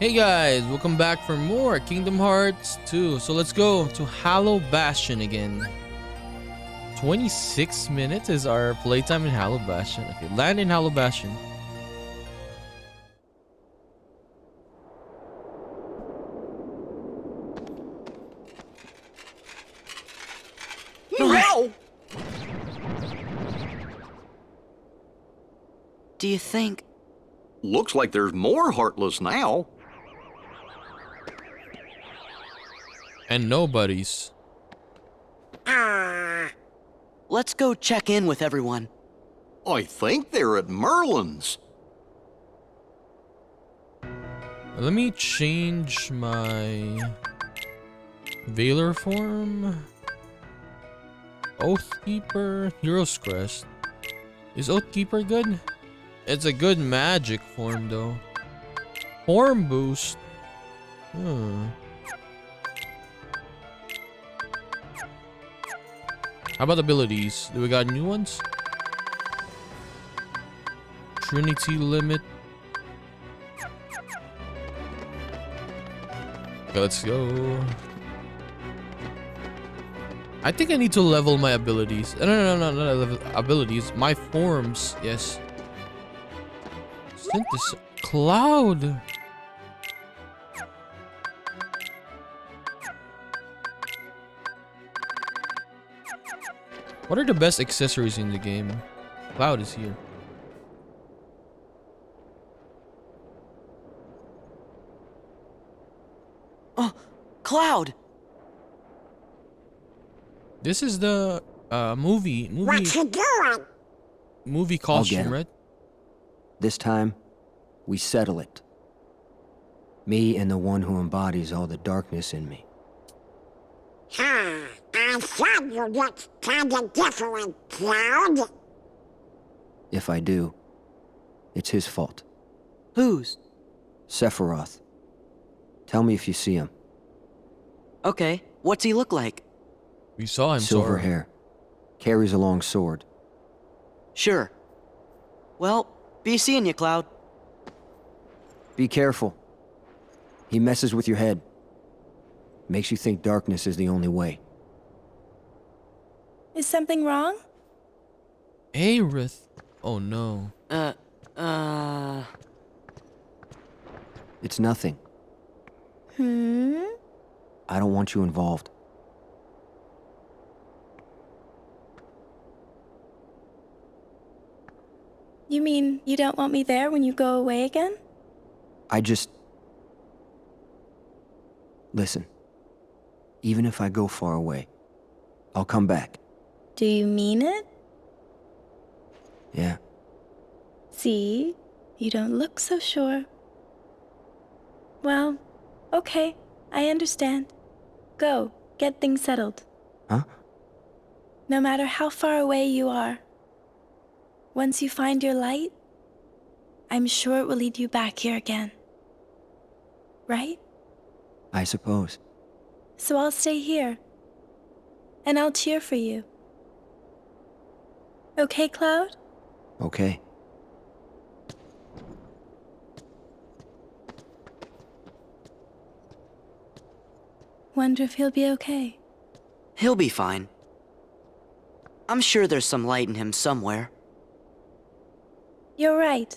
Hey guys, welcome back for more Kingdom Hearts 2. So let's go to Hollow Bastion again. 26 minutes is our playtime in Hollow Bastion. Okay, land in Hollow Bastion. No! Do you think? Looks like there's more Heartless now. And nobody's. Let's go check in with everyone. I think they're at Merlin's. Let me change my Veiler form. Oathkeeper, Hero's Crest. Is Oathkeeper good? It's a good magic form though. Form boost. How about abilities? Do we got new ones? Trinity limit. Okay, let's go. I think I need to level my abilities. No, not level abilities. My forms, yes. Synthesis. Cloud. What are the best accessories in the game? Cloud is here. Oh, Cloud! This is the movie. What you doing? Movie costume, right? This time, we settle it. Me and the one who embodies all the darkness in me. I said you looked kinda different, Cloud. If I do, it's his fault. Whose? Sephiroth. Tell me if you see him. Okay, what's he look like? We saw him. Silver hair. Carries a long sword. Sure. Well, be seeing you, Cloud. Be careful. He messes with your head. Makes you think darkness is the only way. Is something wrong? Aerith. Oh no. It's nothing. I don't want you involved. You mean you don't want me there when you go away again? Listen. Even if I go far away, I'll come back. Do you mean it? Yeah. See? You don't look so sure. Well, okay. I understand. Go, get things settled. Huh? No matter how far away you are, once you find your light, I'm sure it will lead you back here again. Right? I suppose. So I'll stay here. And I'll cheer for you. Okay, Cloud? Okay. Wonder if he'll be okay. He'll be fine. I'm sure there's some light in him somewhere. You're right.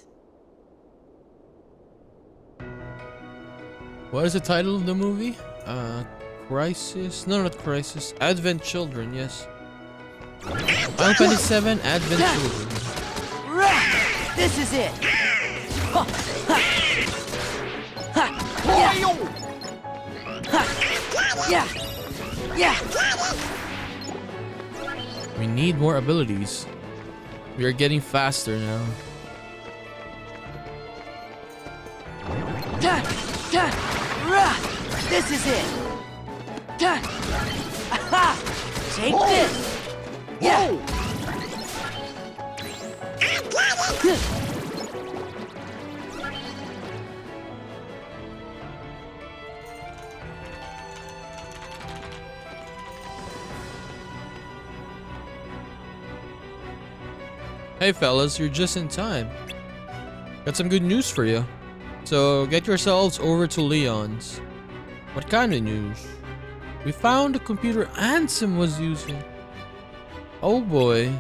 What is the title of the movie? Crisis? No, not Crisis. Advent Children, yes. Final Fantasy 7 Advent Children. This is it! Yeah! We need more abilities. We are getting faster now. This is it! Take this! Yeah! Hey fellas, you're just in time. Got some good news for you. So get yourselves over to Leon's. What kind of news? We found the computer Ansem was using. Oh boy.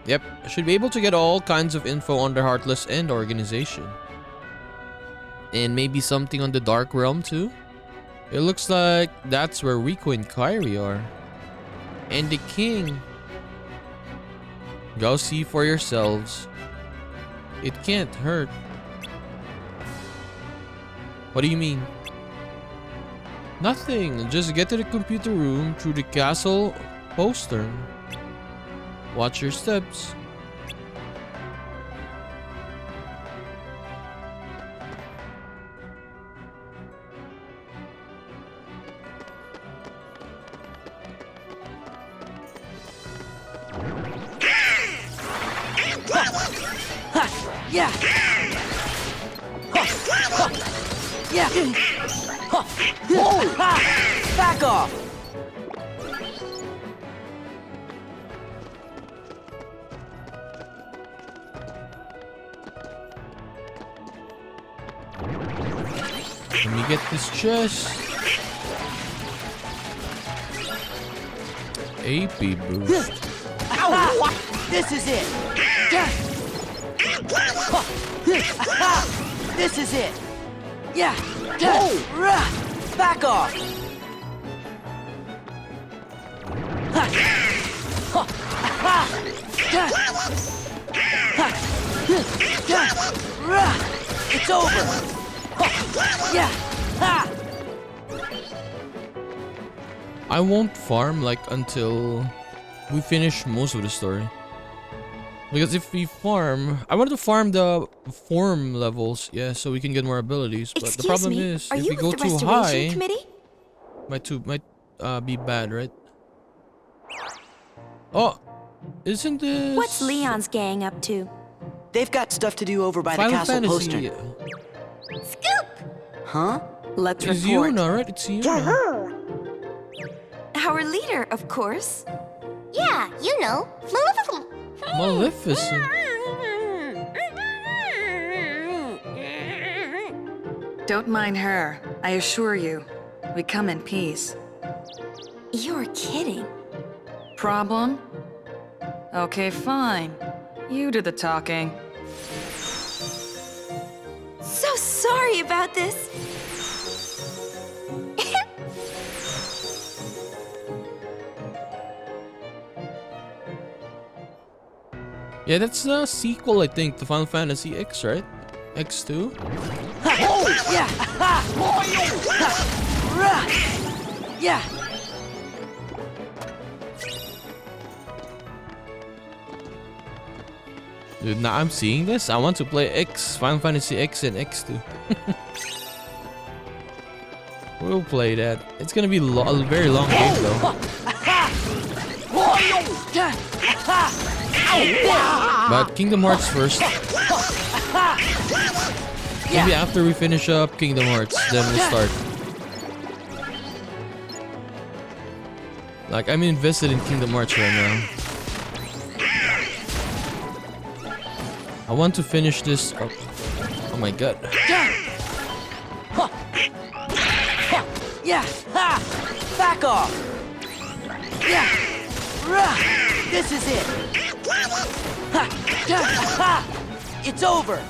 Yep, I should be able to get all kinds of info on the Heartless and organization. And maybe something on the Dark Realm too? It looks like that's where Rico and Kyrie are. And the king. Go see for yourselves. It can't hurt. What do you mean? Nothing. Just get to the computer room through the castle postern. Watch your steps. Yeah. Yeah. Whoa. Back off. Let me get this chest. AP boost. Ow. This is it. This is it. Yeah. Back off. It's over. Yeah. I won't farm like until we finish most of the story. Because if we farm, I wanted to farm the form levels, yeah, so we can get more abilities. But the problem is, if we go too high, might be bad, right? Oh, isn't this? What's Leon's gang up to? They've got stuff to do over by the Final castle Fantasy? postern. Scoop! Huh? Let's It's report. Yuna, right? It's Yuna. Yahoo! Our leader, of course. Yeah, you know. Maleficent. Don't mind her. I assure you, we come in peace. You're kidding. Problem? Okay, fine. You do the talking. So sorry about this. Yeah, that's the sequel, I think, to Final Fantasy X, right? X2? Yeah. Yeah. Dude, now I'm seeing this. I want to play X, Final Fantasy X and X2. We'll play that. It's gonna be a very long game though. But Kingdom Hearts first. Maybe after we finish up Kingdom Hearts, then we'll start. Like, I'm invested in Kingdom Hearts right now. I want to finish this up. Oh my god. Yeah. Back off. Yeah. This is it. It's over.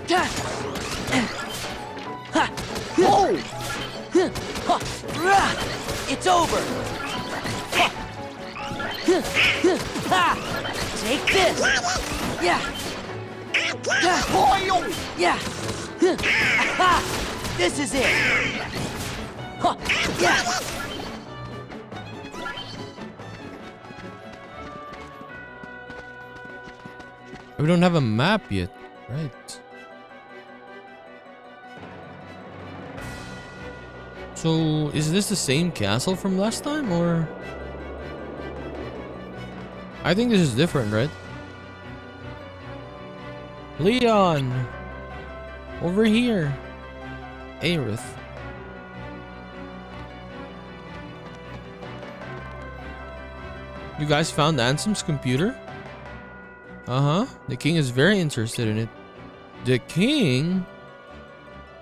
Yeah. Yeah. It's over. Take this. Yeah. Yeah. This is it. Yeah. We don't have a map yet, right? So, is this the same castle from last time, or? I think this is different, right? Leon! Over here! Aerith. You guys found Ansem's computer? Uh-huh. The king is very interested in it. The king?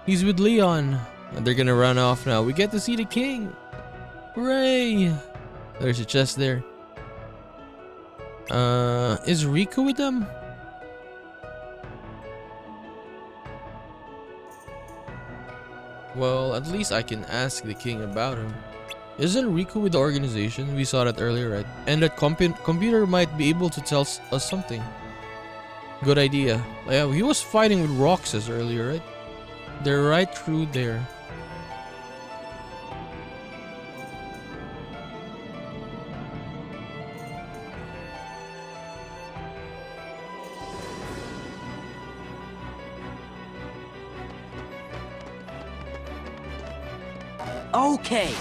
He's with Leon. And they're gonna run off now. We get to see the king. Hooray! There's a chest there. Is Riku with them? Well, at least I can ask the king about him. Isn't Riku with the organization? We saw that earlier, right? And that computer might be able to tell us something. Good idea. Yeah, he was fighting with Roxas earlier, right? They're right through there. Okay.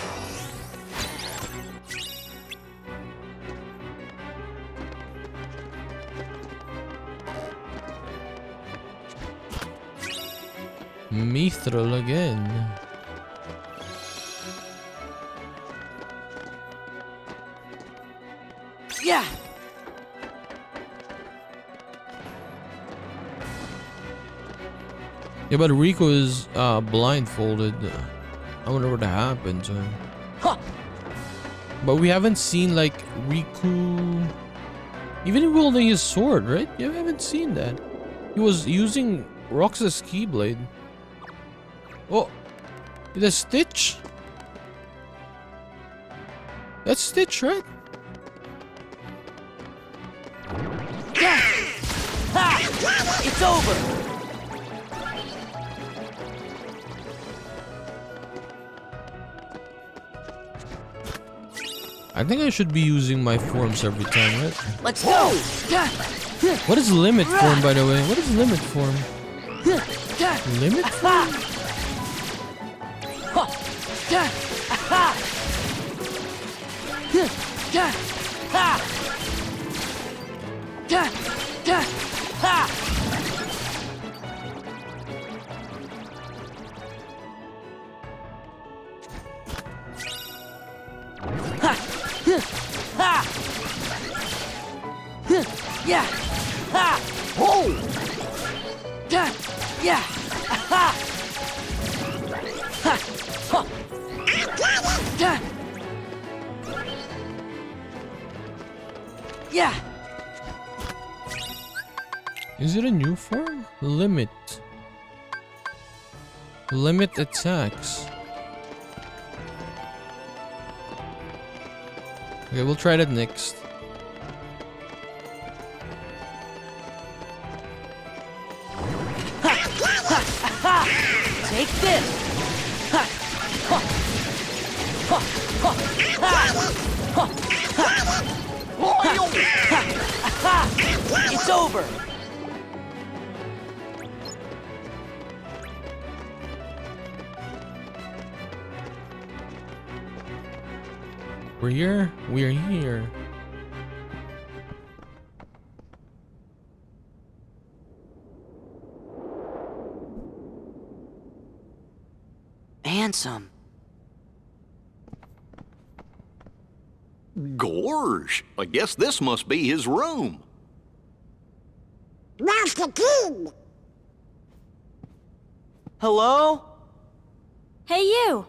Mithril again. Yeah. Yeah, but Riku is blindfolded. I wonder what happened to him. Huh. But we haven't seen like Riku even wielding his sword, right? Yeah, we haven't seen that. He was using Roxas' Keyblade. Oh, is that Stitch? That's Stitch, right? Yeah. Ha! It's over. I think I should be using my forms every time, right? Let's go. What is limit form, by the way? What is limit form? Limit form? Yeah. Ha! Oh! Yeah. Yeah. Ha! Ha! Ha! Yeah. Yeah. Is it a new form? Limit. Limit attacks. Okay, we'll try that next. Take this! Ha! Ha! Ha! Ha! Ha! Ha! Ha! It's over! We're here. We're here. Ansem. Gorge, I guess this must be his room. Master King! Hello? Hey, you!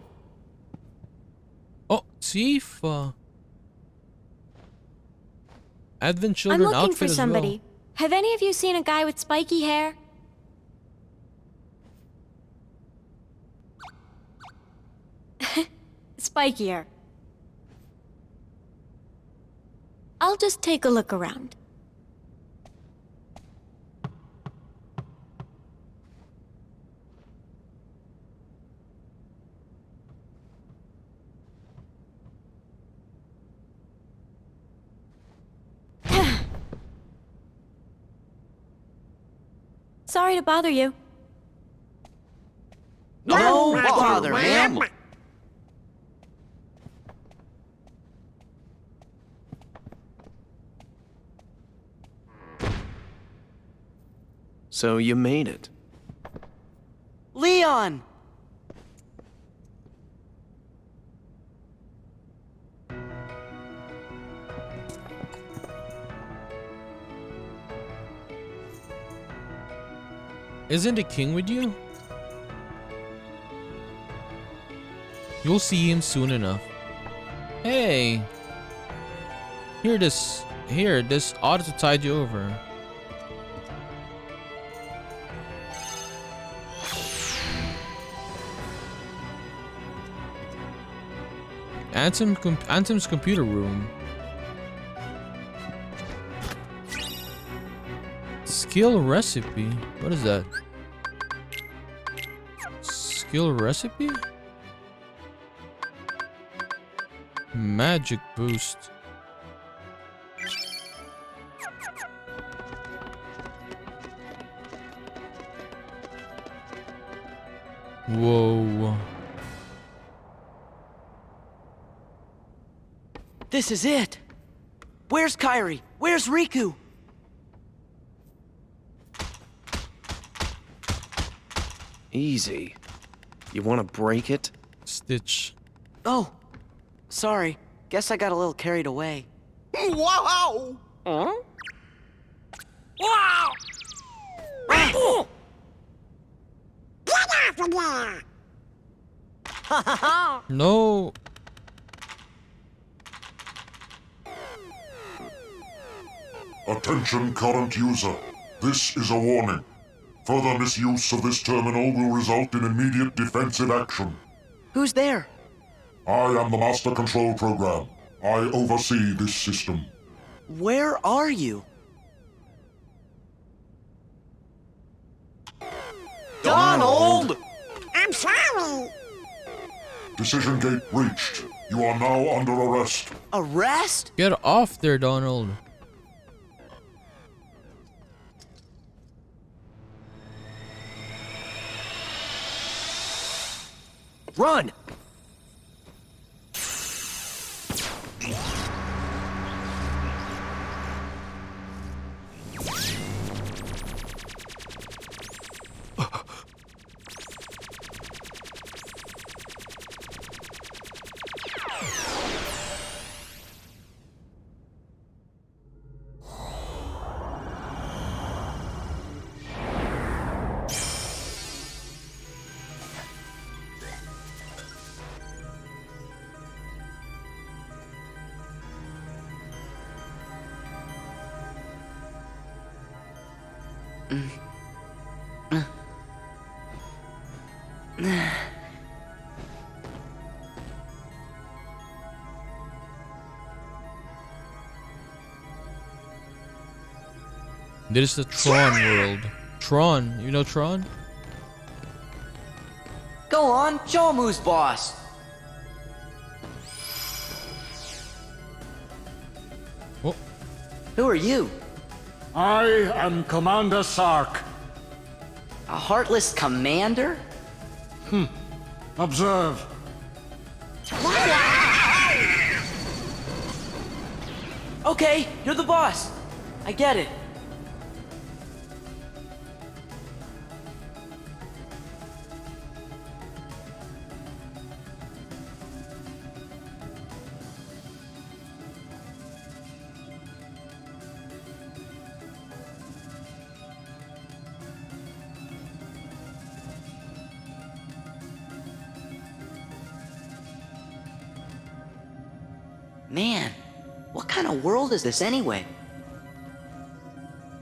Oh, Tifa. Advent I'm Children looking outfit for as somebody. well. Have any of you seen a guy with spiky hair? Spikier. I'll just take a look around. Sorry to bother you. No bother, ma'am. So you made it. Leon! Isn't the king with you? You'll see him soon enough. Hey! This ought to tide you over. Anthem's computer room. Skill recipe? What is that? Skill recipe? Magic boost. Whoa. This is it! Where's Kairi? Where's Riku? Easy. You want to break it? Stitch. Oh, sorry. Guess I got a little carried away. Wow! Huh? Wow! Get off of there! No. Attention current user. This is a warning. Further misuse of this terminal will result in immediate defensive action. Who's there? I am the Master Control Program. I oversee this system. Where are you? Donald! I'm sorry. Decision gate reached. You are now under arrest. Arrest? Get off there, Donald. Run! This is the Tron world. Tron, you know Tron? Go on, show him who's boss. Oh. Who are you? I am Commander Sark. A heartless commander? Observe. Okay, you're the boss. I get it. Man, what kind of world is this anyway?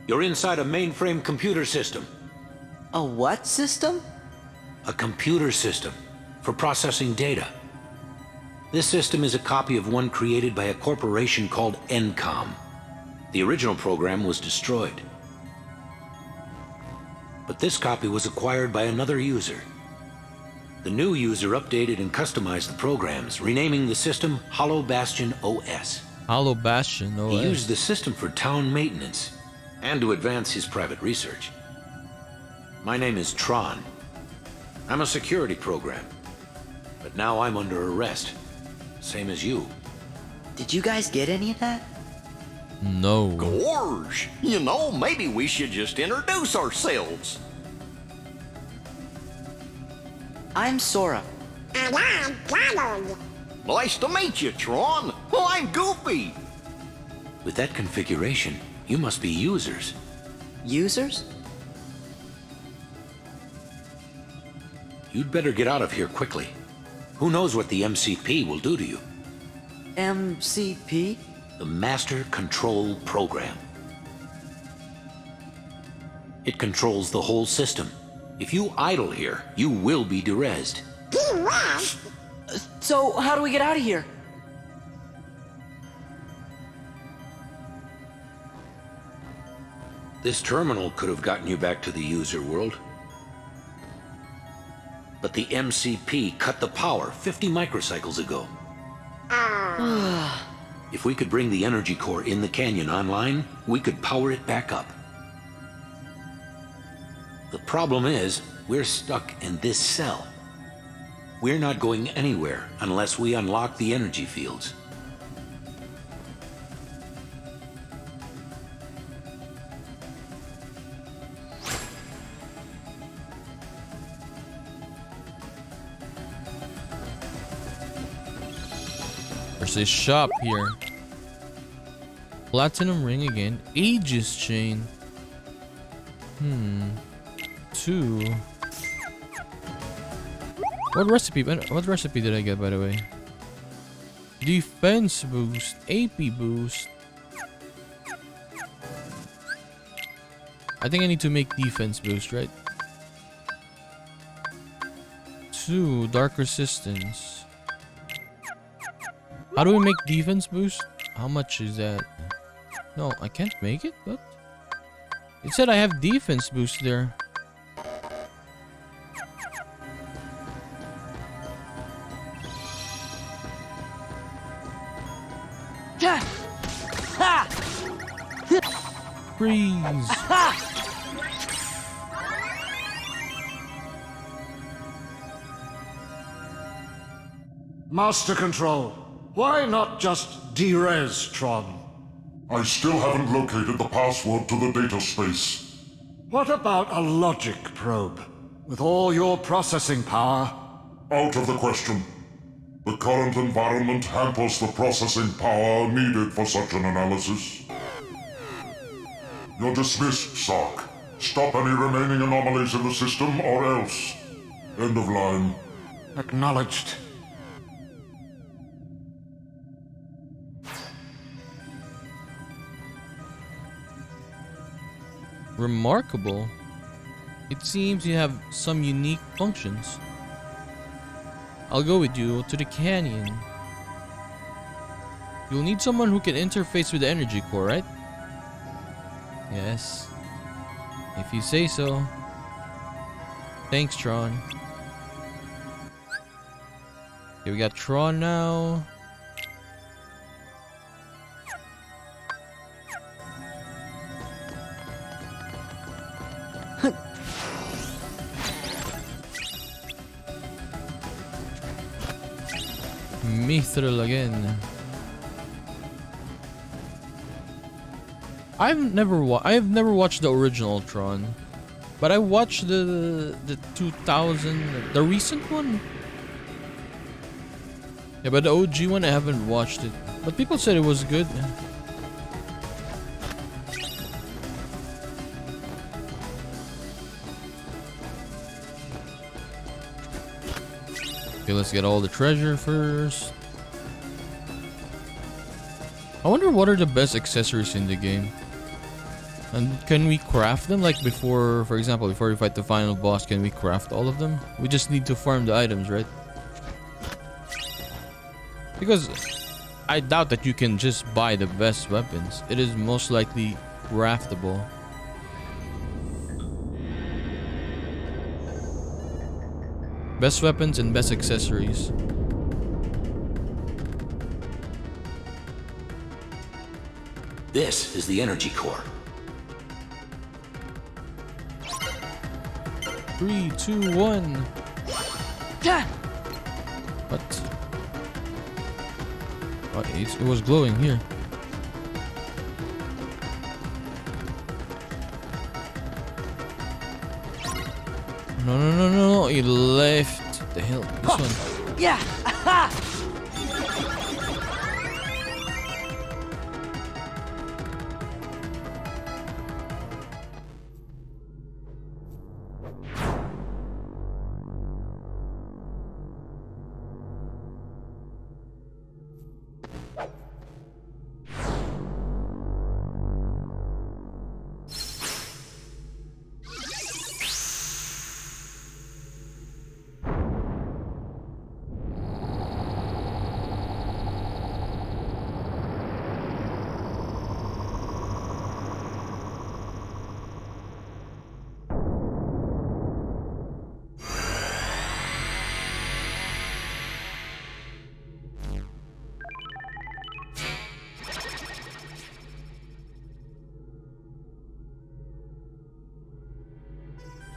You're inside a mainframe computer system. A what system? A computer system for processing data. This system is a copy of one created by a corporation called Encom. The original program was destroyed. But this copy was acquired by another user. The new user updated and customized the programs, renaming the system Hollow Bastion OS. Hollow Bastion OS. He used the system for town maintenance and to advance his private research. My name is Tron. I'm a security program. But now I'm under arrest. Same as you. Did you guys get any of that? No. Gorge. You know, maybe we should just introduce ourselves. I'm Sora. And I'm Donald. Nice to meet you, Tron. I'm Goofy. With that configuration, you must be users. Users? You'd better get out of here quickly. Who knows what the MCP will do to you? MCP? The Master Control Program. It controls the whole system. If you idle here, you will be derezzed. Derez? So, how do we get out of here? This terminal could have gotten you back to the user world. But the MCP cut the power 50 microcycles ago. If we could bring the energy core in the canyon online, we could power it back up. The problem is, we're stuck in this cell. We're not going anywhere unless we unlock the energy fields. There's a shop here. Platinum ring again. Aegis chain. 2. What recipe did I get, by the way? Defense boost. AP boost. I think I need to make defense boost, right? 2. Dark resistance. How do we make defense boost? How much is that? No, I can't make it? What? It said I have defense boost there. Freeze! Master Control, why not just derez Tron? I still haven't located the password to the data space. What about a logic probe? With all your processing power? Out of the question. The current environment hampers the processing power needed for such an analysis. You're dismissed, Sark. Stop any remaining anomalies in the system or else. End of line. Acknowledged. Remarkable. It seems you have some unique functions. I'll go with you to the canyon. You'll need someone who can interface with the energy core, right? Yes. If you say so. Thanks, Tron. Okay, we got Tron now. Mithril again. I have never watched the original Tron, but I watched the 2000, the recent one. Yeah, but the OG one I haven't watched it. But people said it was good. Okay, let's get all the treasure first. I wonder what are the best accessories in the game. And can we craft them? Like before, for example, before we fight the final boss, can we craft all of them? We just need to farm the items, right? Because I doubt that you can just buy the best weapons. It is most likely craftable. Best weapons and best accessories. This is the energy core. 3, 2, 1. What? Oh, it was glowing here. No, no, no, no, no. He left. What the hell? This one. Yeah! Aha!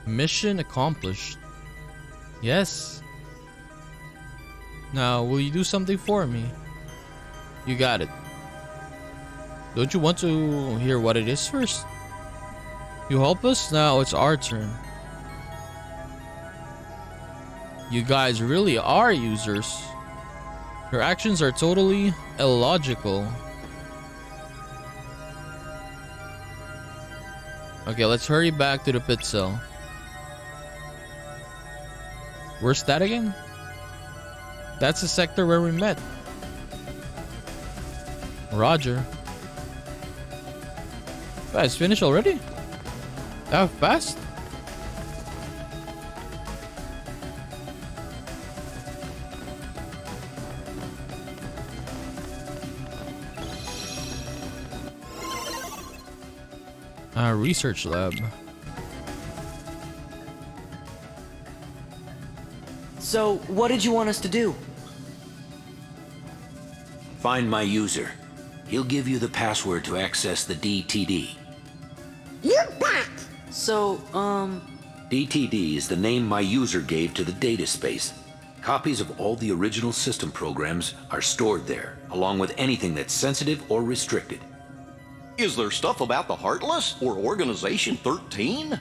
Mission accomplished. Yes. Now, will you do something for me? You got it. Don't you want to hear what it is first? You help us? Now it's our turn. You guys really are users. Your actions are totally illogical. Okay, let's hurry back to the pit cell. Where's that again? That's the sector where we met. Roger. Guys, finished already? That fast? Research lab. So, what did you want us to do? Find my user. He'll give you the password to access the DTD. You bet! So, DTD is the name my user gave to the data space. Copies of all the original system programs are stored there, along with anything that's sensitive or restricted. Is there stuff about the Heartless or Organization 13?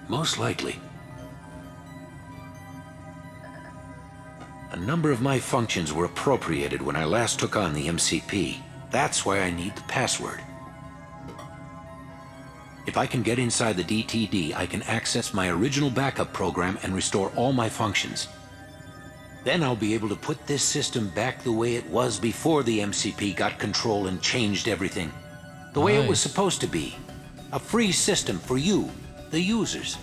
Most likely. A number of my functions were appropriated when I last took on the MCP. That's why I need the password. If I can get inside the DTD, I can access my original backup program and restore all my functions. Then I'll be able to put this system back the way it was before the MCP got control and changed everything. The way it was supposed to be. A free system for you, the users.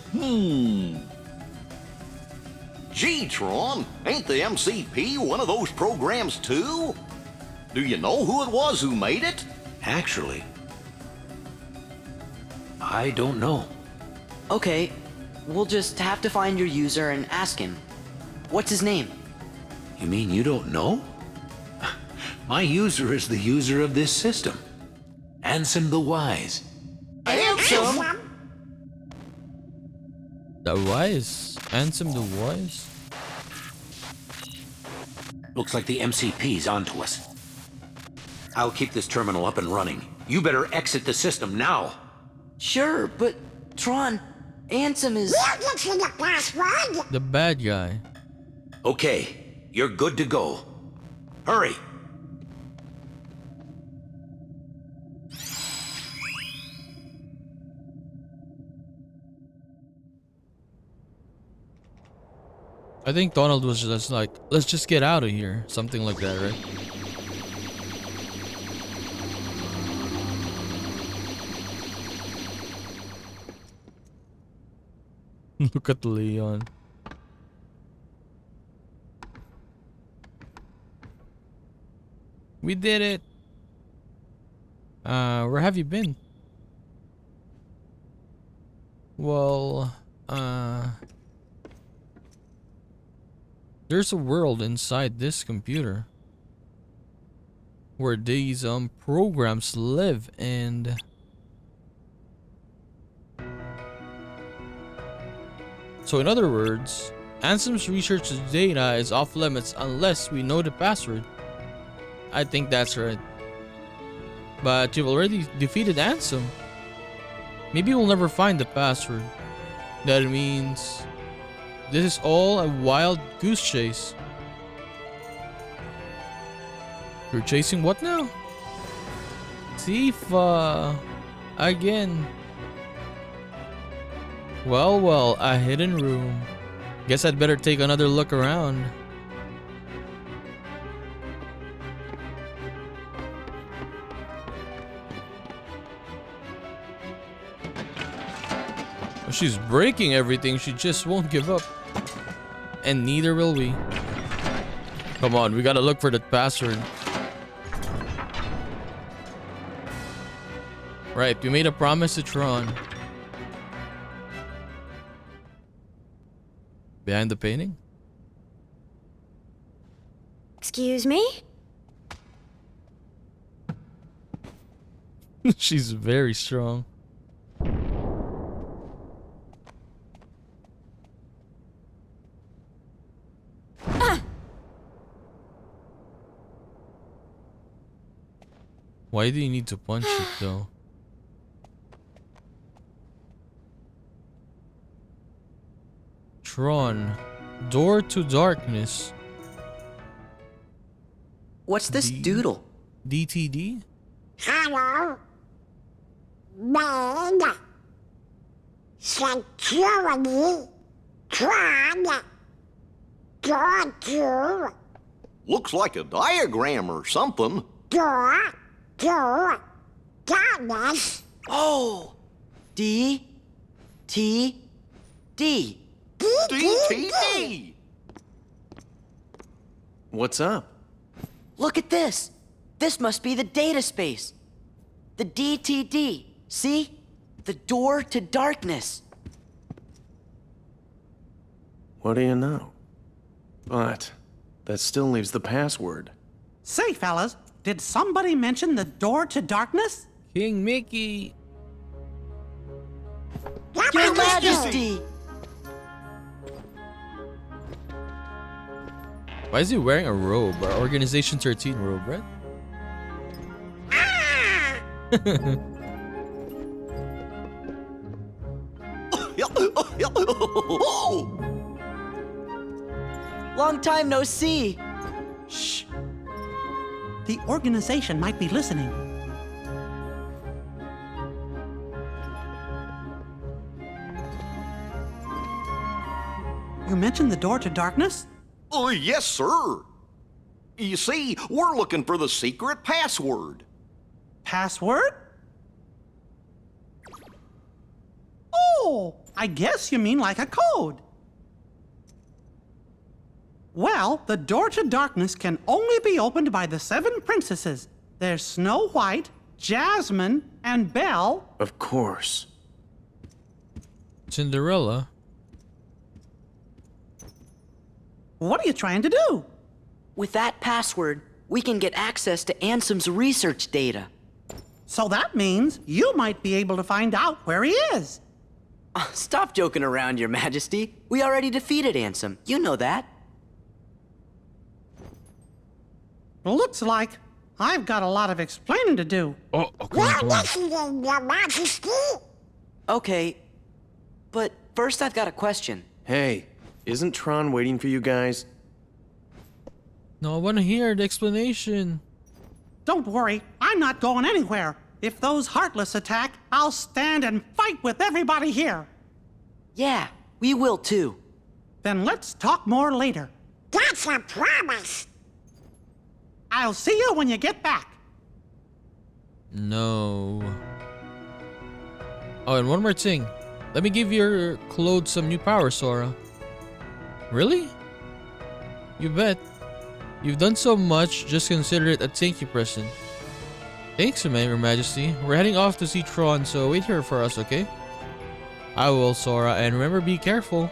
Gee, Tron, ain't the MCP one of those programs too? Do you know who it was who made it? Actually, I don't know. okay, we'll just have to find your user and ask him. What's his name? You mean you don't know? My user is the user of this system. Ansem the Wise. Ansem? The Wise? Ansem the Wise? Looks like the MCP's onto us. I'll keep this terminal up and running. You better exit the system now. Sure, but Tron, Ansem is... We'll get you the password! The bad guy. Okay, you're good to go. Hurry! I think Donald was just like, let's just get out of here. Something like that, right? Look at Leon. We did it. Where have you been? Well, there's a world inside this computer where these programs live, and So in other words, Ansem's research data is off limits unless we know the password. I think that's right. But you've already defeated Ansem. Maybe we'll never find the password. That means this is all a wild goose chase. You're chasing what now? Tifa. Again. Well, a hidden room. Guess I'd better take another look around. She's breaking everything, she just won't give up. And neither will we. Come on, we gotta look for that password. Right, we made a promise to Tron. Behind the painting? Excuse me? She's very strong. Why do you need to punch it though? Tron, door to darkness. What's this doodle? DTD? Hello? Main. Security. Tron. Door to. Looks like a diagram or something. Door to darkness. Oh! D. T. D. DTD! What's up? Look at this. This must be the data space. The DTD. See? The door to darkness. What do you know? But that still leaves the password. Say, fellas, did somebody mention the door to darkness? King Mickey. Your Majesty! Why is he wearing a robe? Our Organization 13 robe, right? Long time no see. Shh. The organization might be listening. You mentioned the door to darkness? Oh, yes, sir. You see, we're looking for the secret password. Password? Oh, I guess you mean like a code. Well, the door to darkness can only be opened by the 7 princesses. There's Snow White, Jasmine, and Belle. Of course. Cinderella. What are you trying to do? With that password, we can get access to Ansem's research data. So that means you might be able to find out where he is. Stop joking around, Your Majesty. We already defeated Ansem. You know that. Looks like I've got a lot of explaining to do. Oh, okay. Listening, Your Majesty. Okay, but first I've got a question. Hey, isn't Tron waiting for you guys? No, I want to hear the explanation. Don't worry, I'm not going anywhere. If those Heartless attack, I'll stand and fight with everybody here. Yeah, we will too. Then let's talk more later. That's a promise. I'll see you when you get back. No. Oh, and one more thing. Let me give your clothes some new power, Sora. Really? You bet. You've done so much, just consider it a thank you present. Thanks, Your Majesty. We're heading off to see Tron, so wait here for us, okay? I will, Sora, and remember, be careful.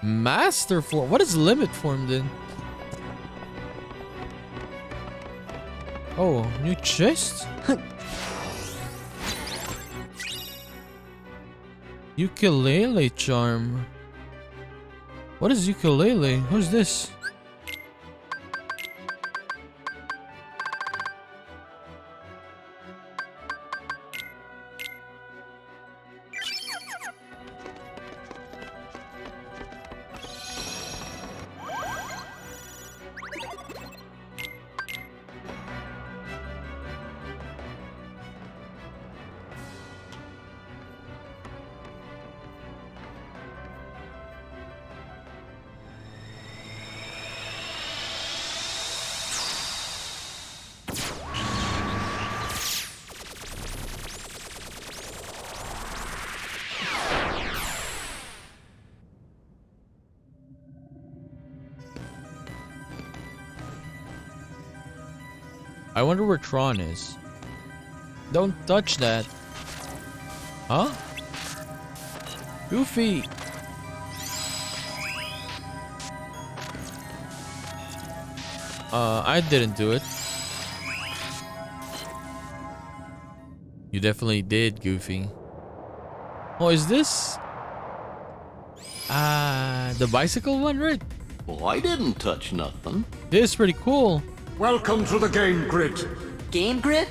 Master form? What is limit form then? Oh, new chest? Ukulele charm. What is ukulele? Who's this? I wonder where Tron is. Don't touch that. Huh? Goofy. I didn't do it. You definitely did, Goofy. Oh, is this? The bicycle one, right? Well, I didn't touch nothing. This is pretty cool. Welcome to the game grid. Game grid?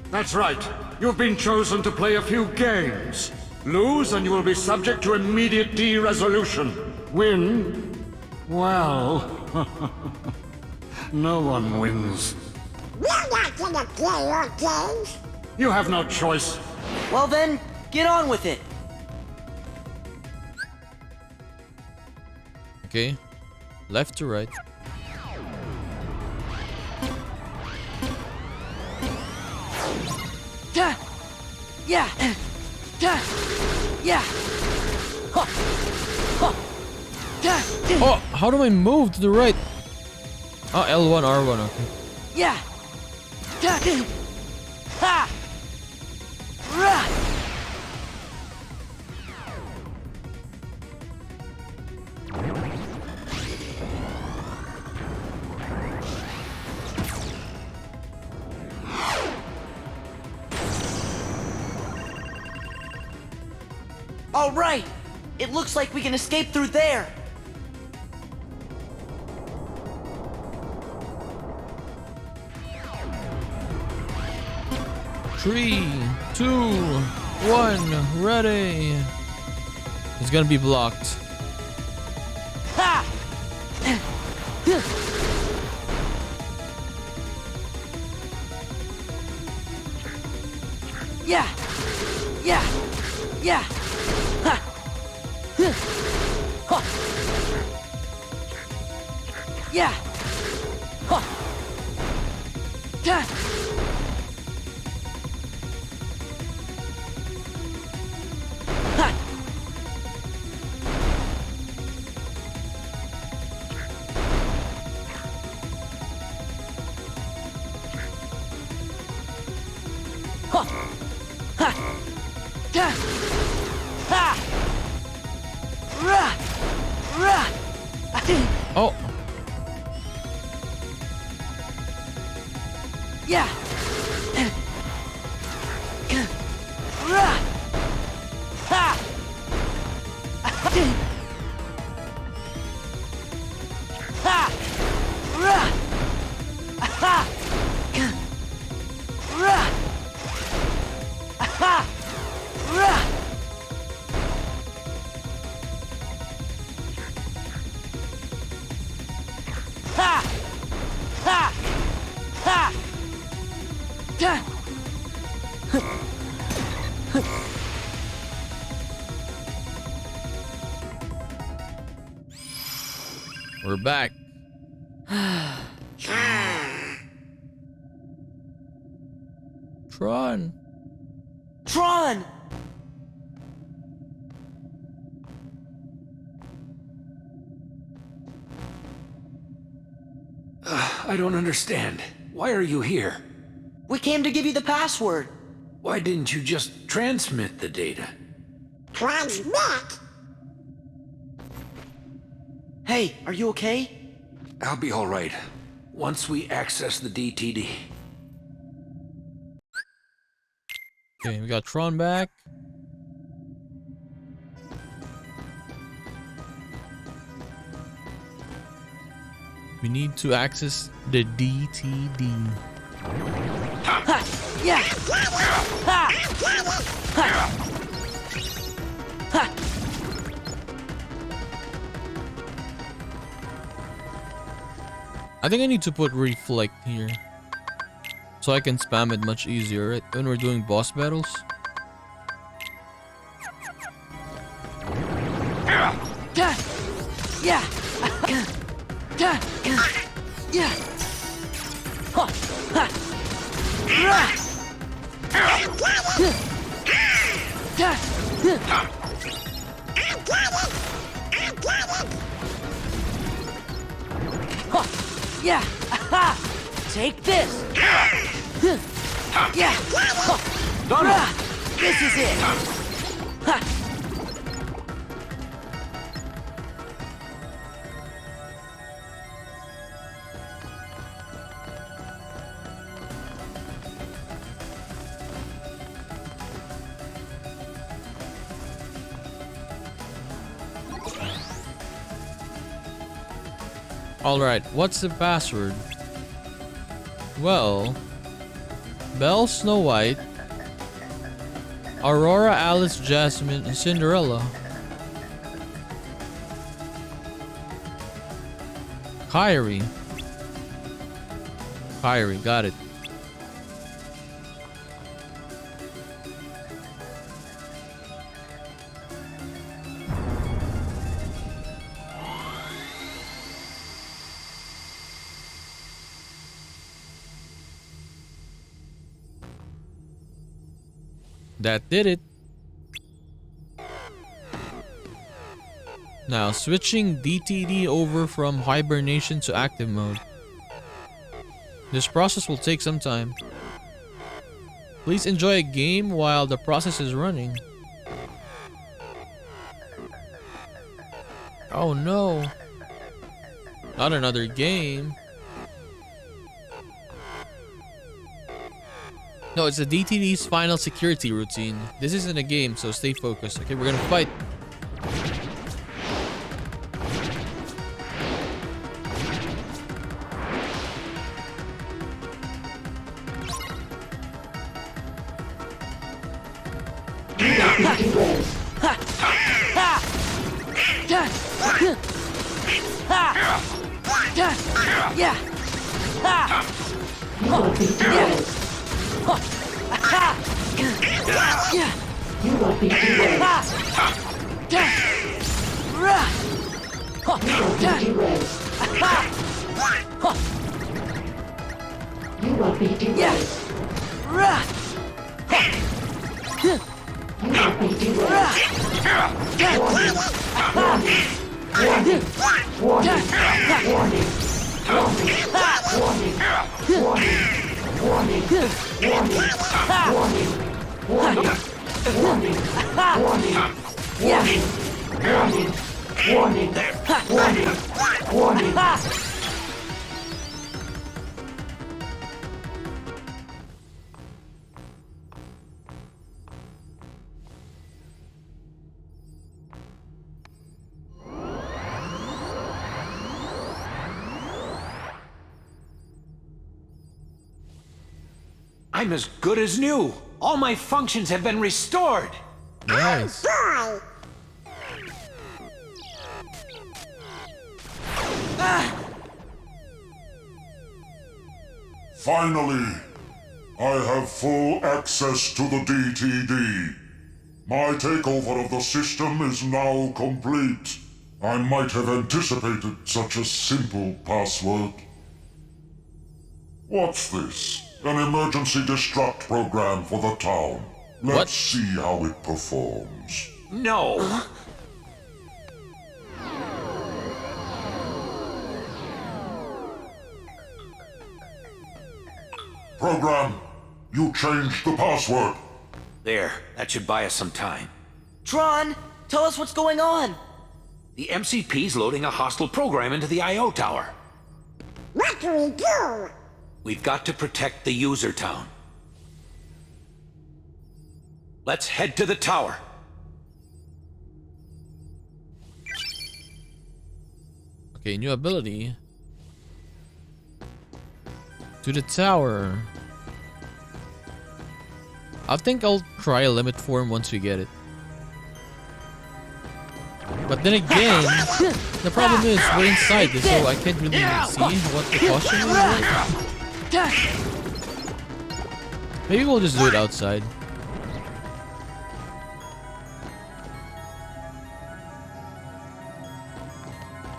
That's right. You've been chosen to play a few games. Lose and you will be subject to immediate de-resolution. Win? Well... no one wins. We're not gonna play your games. You have no choice. Well then, get on with it. Okay. Left to right. Yeah. Yeah. Oh, how do I move to the right? Oh, L1, R1, okay. Yeah. Ha. Rah. All right. It looks like we can escape through there. Three, 2, 1, ready. It's gonna be blocked. Ha! Yeah. Yeah. Yeah. Ha. Huh. Yeah. Huh. Ta. Ha. Huh. Ha. Ta. Ha. Rah. Rah. Oh. Yeah. Rah. Ha. Ha. Rah. Ha. Rah. Ha. Rah. Ha. Ha. Ha. Ta. We're back. Tron. Tron. I don't understand. Why are you here? We came to give you the password. Why didn't you just transmit the data? Transmit? Hey, are you okay? I'll be all right once we access the DTD. Okay, we got Tron back. We need to access the DTD. Ha! Yeah! Ha! Ha! Ha! I think I need to put reflect here, so I can spam it much easier, right? When we're doing boss battles. Yeah! Yeah! Yeah! Ha! Ha! Rah! Yeah! Aha! Take this! Yeah! Rah! This is it! Ha! Alright, what's the password? Well, Belle, Snow White, Aurora, Alice, Jasmine, and Cinderella. Kyrie. Kyrie, got it. That did it. Now switching DTD over from hibernation to active mode. This process will take some time. Please enjoy a game while the process is running. Oh no. Not another game. No, it's the DTD's final security routine. This isn't a game, so stay focused. Okay, we're gonna fight. Yeah! You will be derailed. You will be derailed. You will be derailed. You will be derailed. Warning. Warning. Warning. Warning. Warning. Warning. Warning. Warning. Warning. Warning. Warning. Warning. Warning. Warning. Warning. Warning. I'm as good as new. All my functions have been restored. Nice. Finally, I have full access to the DTD. My takeover of the system is now complete. I might have anticipated such a simple password. What's this? An emergency destruct program for the town. Let's see how it performs. No. Program, you changed the password. There, that should buy us some time. Tron, tell us what's going on. The MCP's loading a hostile program into the I.O. tower. What do we do? We've got to protect the user town. Let's head to the tower. Okay, new ability. To the tower. I think I'll try a limit form once we get it. But then again, the problem is we're inside this, so I can't really see what the costume is like. Maybe we'll just do it outside.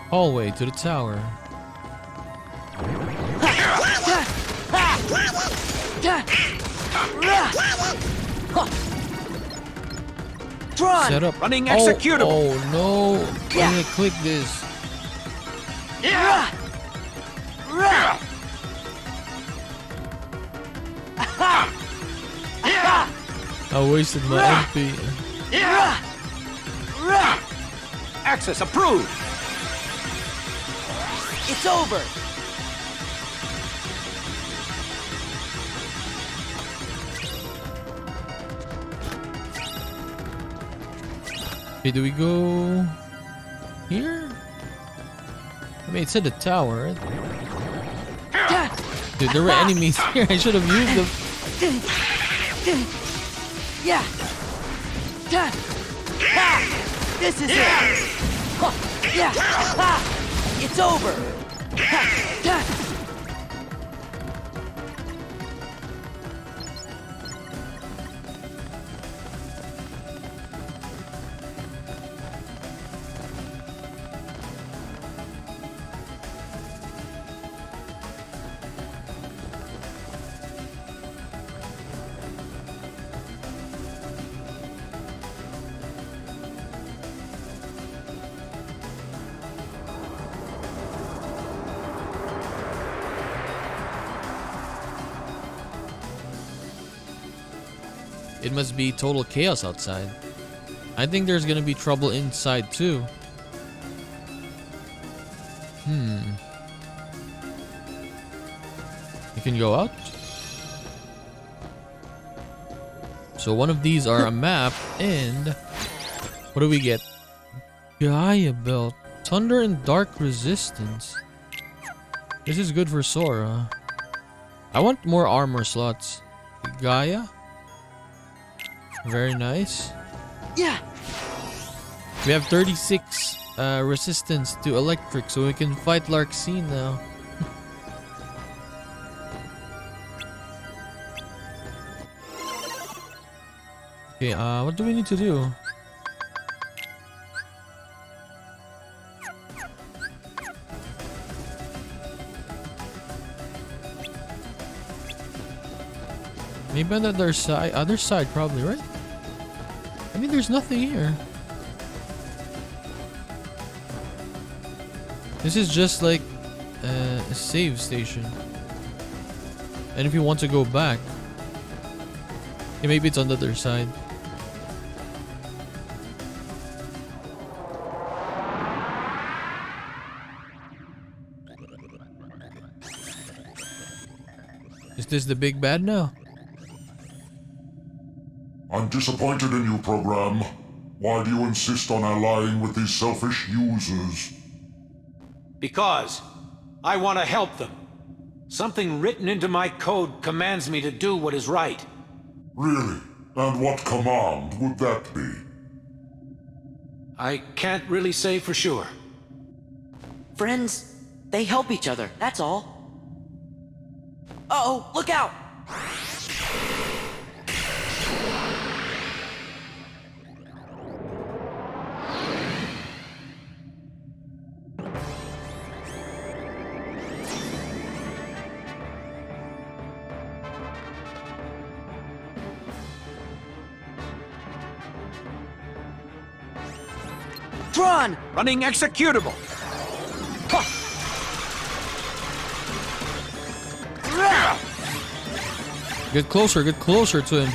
Hallway to the tower. Tron! Set up. Running executable. Oh no! I'm gonna click this. I wasted my MP. Access approved. It's over! Okay, do we go here? I mean, it said the tower, right? Dude, there were enemies here. I should have used them. Yeah! This is it! Yeah! It's over! It must be total chaos outside. I think there's gonna be trouble inside too. You can go out. So one of these are a map, and what do we get? Gaia belt, thunder and dark resistance. This is good for Sora. I want more armor slots. Gaia. Very nice. Yeah. We have 36 resistance to electric, so we can fight Larxene now. Okay, what do we need to do? Maybe on the other side probably, right? I mean, there's nothing here. This is just like a save station. And if you want to go back, yeah, maybe it's on the other side. Is this the big bad now? I'm disappointed in you, program. Why do you insist on allying with these selfish users? Because I want to help them. Something written into my code commands me to do what is right. Really? And what command would that be? I can't really say for sure. Friends, they help each other, that's all. Uh-oh, look out! Tron! Running executable. Get closer to him.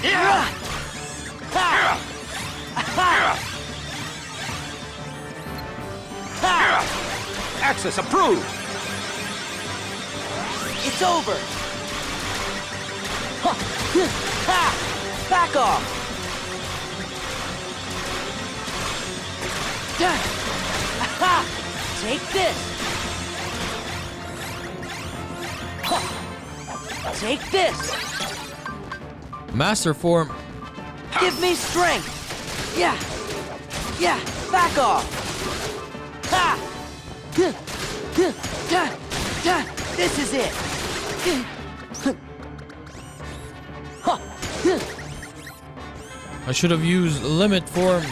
Access approved. It's over! Back off! Take this! Take this. Master form. Give me strength. Yeah. Yeah. Back off. Ha. This is it. I should have used limit form.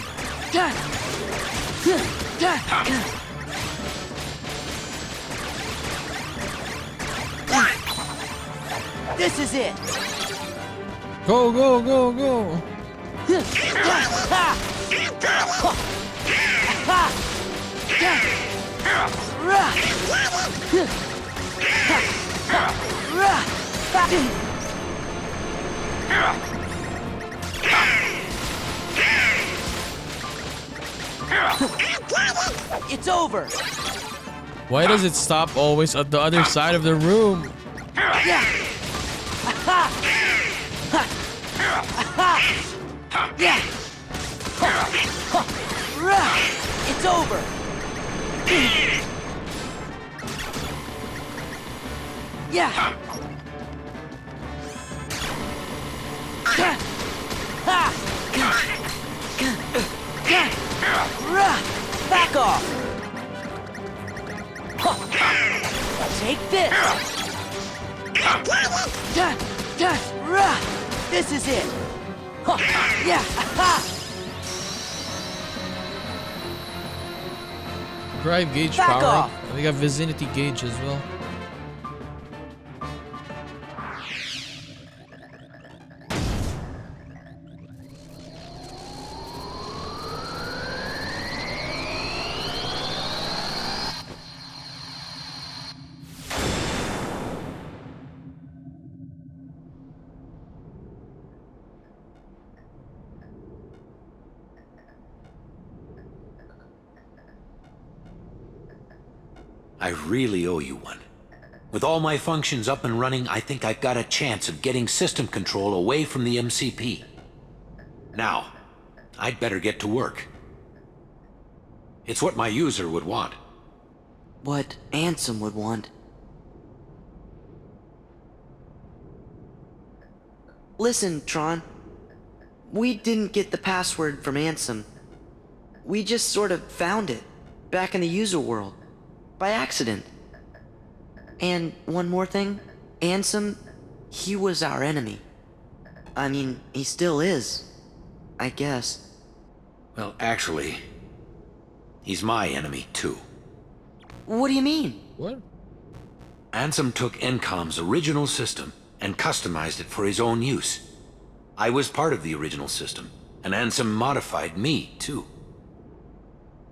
This is it. Go, go, go, go. It's over. Why does it stop always at the other side of the room? Yeah. Yeah. It's over. Yeah. Back off. Take this. This is it. Yeah. Drive gauge Back power. off. We got vicinity gauge as well. I really owe you one. With all my functions up and running, I think I've got a chance of getting system control away from the MCP. Now, I'd better get to work. It's what my user would want. What Ansem would want. Listen, Tron. We didn't get the password from Ansem. We just sort of found it, back in the user world. By accident. And one more thing, Ansem, he was our enemy. I mean, he still is, I guess. Well, actually, he's my enemy, too. What do you mean? What? Ansem took Encom's original system and customized it for his own use. I was part of the original system, and Ansem modified me, too.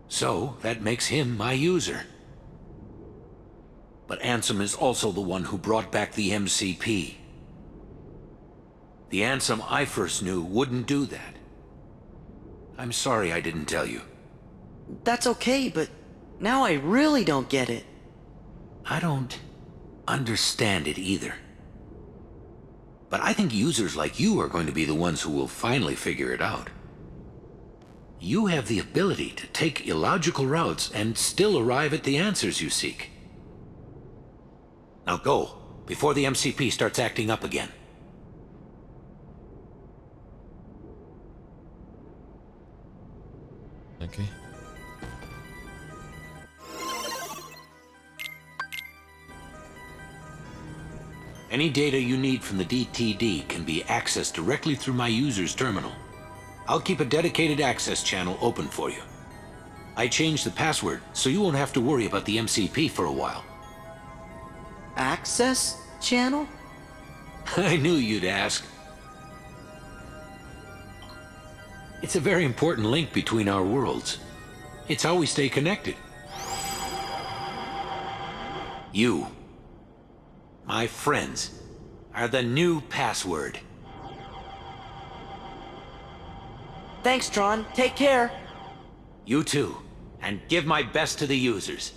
So, that makes him my user. But Ansem is also the one who brought back the MCP. The Ansem I first knew wouldn't do that. I'm sorry I didn't tell you. That's okay, but now I really don't get it. I don't understand it either. But I think users like you are going to be the ones who will finally figure it out. You have the ability to take illogical routes and still arrive at the answers you seek. Now go, before the MCP starts acting up again. Okay. Any data you need from the DTD can be accessed directly through my user's terminal. I'll keep a dedicated access channel open for you. I changed the password, so you won't have to worry about the MCP for a while. Access channel? I knew you'd ask. It's a very important link between our worlds. It's how we stay connected. You, my friends, are the new password. Thanks, Tron. Take care. You too, and give my best to the users.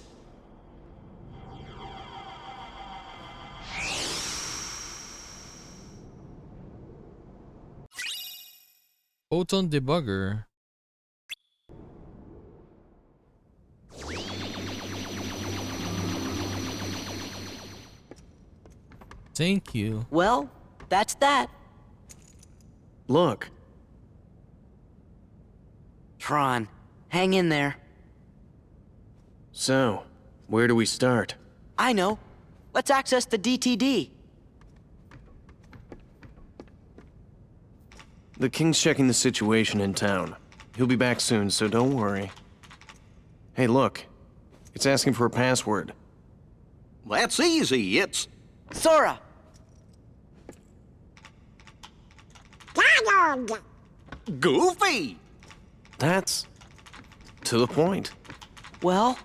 Photon debugger. Thank you. Well, that's that. Look. Tron, hang in there. So, where do we start? I know. Let's access the DTD. The King's checking the situation in town. He'll be back soon, so don't worry. Hey, look. It's asking for a password. That's easy. It's Sora! Donald! Goofy. That's to the point. Well?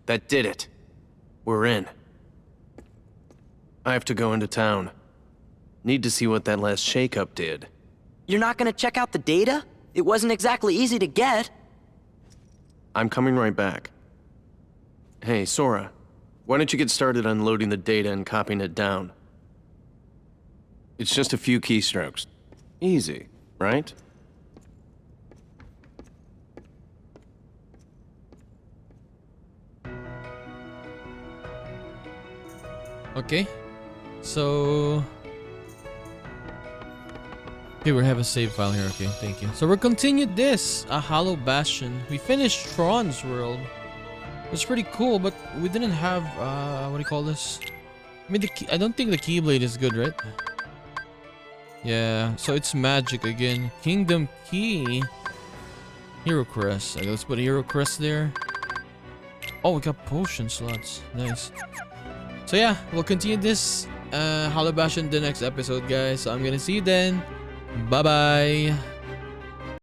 That did it. We're in. I have to go into town. Need to see what that last shakeup did. You're not gonna check out the data? It wasn't exactly easy to get. I'm coming right back. Hey, Sora. Why don't you get started unloading the data and copying it down? It's just a few keystrokes. Easy, right? Okay. So... Okay, we have a save file here. Okay, thank you. So we're continued this, a Hollow Bastion. We finished Tron's world. It's pretty cool, but we didn't have, what do you call this? I mean, I don't think the Keyblade is good, right? Yeah, so it's magic again. Kingdom Key. Hero Crest. Okay, let's put a Hero Crest there. Oh, we got potion slots. Nice. So yeah, we'll continue this Hollow Bastion in the next episode, guys. So I'm gonna see you then. Bye-bye.